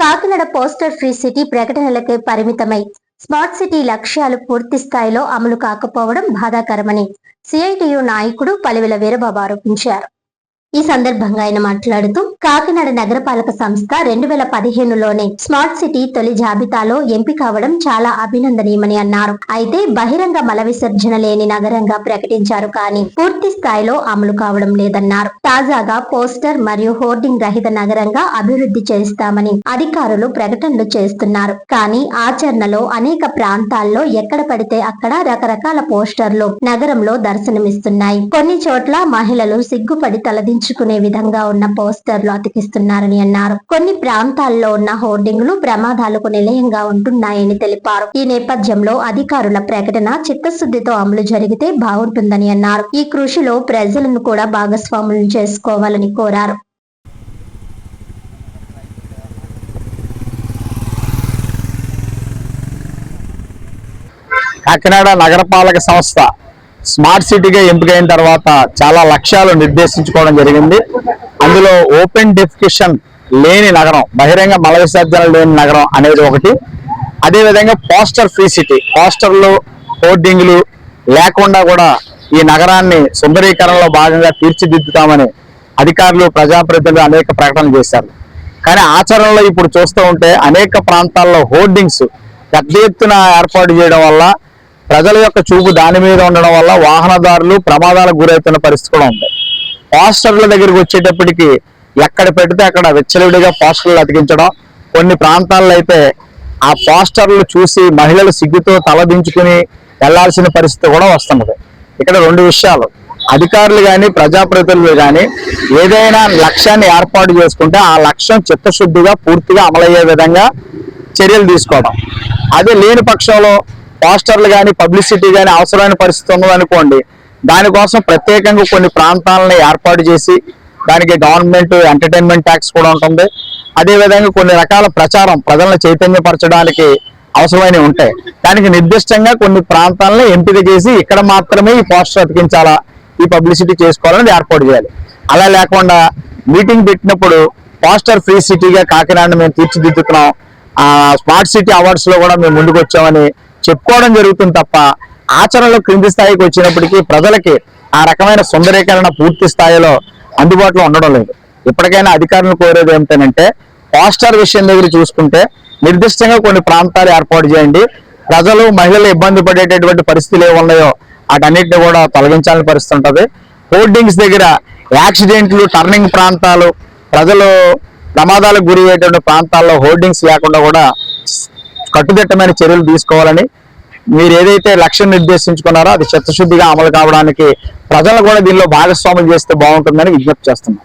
Kakinada poster free city ప్రకటనలకే పరిమితమై smart city లక్ష్యాలు పూర్తి స్థాయిలో అమలు కాకపోవడం బాధాకరమని సిఐటియు నాయకుడు పలివెల వీరబాబు ఆరోపించారు. ఈ సందర్భంగా ఆయన మాట్లాడుతూ కాకినాడ నగరపాలక సంస్థ 2015లోనే స్మార్ట్ సిటీ తొలి జాబితాలో ఎంపిక కావడం చాలా అభినందనీయమని అన్నారు. అయితే బహిరంగ మల విసర్జన లేని నగరంగా ప్రకటించారు కానీ పూర్తి స్థాయిలో అమలు కావడం లేదన్నారు. తాజాగా పోస్టర్ మరియు హోర్డింగ్ రహిత నగరంగా అభివృద్ధి చేస్తామని అధికారులు ప్రకటనలు చేస్తున్నారు. కానీ ఆచరణలో అనేక ప్రాంతాల్లో ఎక్కడ పడితే అక్కడ రకరకాల పోస్టర్లు నగరంలో దర్శనమిస్తున్నాయి. కొన్ని చోట్ల మహిళలు సిగ్గుపడి తలదించుకునే విధంగా ఉన్న పోస్టర్లు అతికిస్తున్నారని అన్నారు. కొన్ని ప్రాంతాల్లో ఉన్న హోర్డింగ్లు ప్రమాదాలకు నిలయంగా ఉంటున్నాయని తెలిపారు. ఈ నేపథ్యంలో అధికారుల ప్రకటన చిత్తశుద్ధితో అమలు జరిగితే బాగుంటుందని అన్నారు. ఈ కృషిలో ప్రజలను కూడా భాగస్వాములను చేసుకోవాలని కోరారు. కాకినాడ నగరపాలక సంస్థ స్మార్ట్ సిటీగా ఎంపికైన తర్వాత చాలా లక్ష్యాలు నిర్దేశించుకోవడం జరిగింది. అందులో ఓపెన్ డెఫికేషన్ లేని నగరం, బహిరంగ మల విసర్జన లేని నగరం అనేది ఒకటి. అదేవిధంగా పోస్టర్ ఫ్రీ సిటీ, పోస్టర్లు హోర్డింగ్లు లేకుండా కూడా ఈ నగరాన్ని సుందరీకరణలో భాగంగా తీర్చిదిద్దుతామని అధికారులు ప్రజాప్రతినిధులు అనేక ప్రకటనలు చేశారు. కానీ ఆచరణలో ఇప్పుడు చూస్తూ ఉంటే అనేక ప్రాంతాల్లో హోర్డింగ్స్ పెద్ద ఎత్తున ఏర్పాటు చేయడం వల్ల ప్రజల యొక్క చూపు దాని మీద ఉండడం వల్ల వాహనదారులు ప్రమాదాలకు గురవుతున్న పరిస్థితి కూడా ఉంది. పోస్టర్ల దగ్గరికి వచ్చేటప్పటికి ఎక్కడ పెడితే అక్కడ విచ్చలవిడిగా పోస్టర్లు అతికించడం, కొన్ని ప్రాంతాల్లో అయితే ఆ పోస్టర్లు చూసి మహిళలు సిగ్గుతో తలదించుకుని వెళ్లాల్సిన పరిస్థితి కూడా వస్తున్నది. ఇక్కడ రెండు విషయాలు, అధికారులు కానీ ప్రజాప్రతినిధులు కానీ ఏదైనా లక్ష్యాన్ని ఏర్పాటు చేసుకుంటే ఆ లక్ష్యం చిత్తశుద్ధిగా పూర్తిగా అమలయ్యే విధంగా చర్యలు తీసుకోవడం. అదే లేని పక్షంలో పోస్టర్లు కానీ పబ్లిసిటీ కానీ అవసరమైన పరిస్థితి ఉన్నదనుకోండి, దానికోసం ప్రత్యేకంగా కొన్ని ప్రాంతాలని ఏర్పాటు చేసి దానికి గవర్నమెంట్ ఎంటర్టైన్మెంట్ ట్యాక్స్ కూడా ఉంటుంది. అదేవిధంగా కొన్ని రకాల ప్రచారం ప్రజలను చైతన్యపరచడానికి అవసరమైనవి ఉంటాయి. దానికి నిర్దిష్టంగా కొన్ని ప్రాంతాలను ఎంపిక చేసి ఇక్కడ మాత్రమే ఈ పోస్టర్ అతికించాలా, ఈ పబ్లిసిటీ చేసుకోవాలని ఏర్పాటు చేయాలి. అలా లేకుండా మీటింగ్ పెట్టినప్పుడు పోస్టర్ ఫ్రీ సిటీగా కాకినాడను మేము తీర్చిదిద్దుతున్నాం, స్మార్ట్ సిటీ అవార్డ్స్ లో కూడా మేము ముందుకు వచ్చామని చెప్పుకోవడం జరుగుతుంది తప్ప ఆచరణలో క్రింది స్థాయికి వచ్చినప్పటికీ ప్రజలకి ఆ రకమైన సుందరీకరణ పూర్తి స్థాయిలో అందుబాటులో ఉండడం లేదు. ఇప్పటికైనా అధికారులను కోరేది ఏమిటంటే పోస్టర్ విషయం దగ్గర చూసుకుంటే నిర్దిష్టంగా కొన్ని ప్రాంతాలు ఏర్పాటు చేయండి. ప్రజలు మహిళలు ఇబ్బంది పడేటటువంటి పరిస్థితులు ఏమి ఉన్నాయో వాటన్నిటిని కూడా తొలగించాలని పరిస్థితి ఉంటుంది. హోర్డింగ్స్ దగ్గర యాక్సిడెంట్లు, టర్నింగ్ ప్రాంతాలు, ప్రజలు ప్రమాదాలకు గురి అయ్యేటువంటి ప్రాంతాల్లో హోర్డింగ్స్ లేకుండా కూడా కట్టుదిట్టమైన చర్యలు తీసుకోవాలని, మీరు ఏదైతే లక్ష్యం నిర్దేశించుకున్నారో అది చిత్తశుద్ధిగా అమలు కావడానికి ప్రజలు కూడా దీనిలో భాగస్వాములు చేస్తే బాగుంటుందని విజ్ఞప్తి చేస్తున్నాం.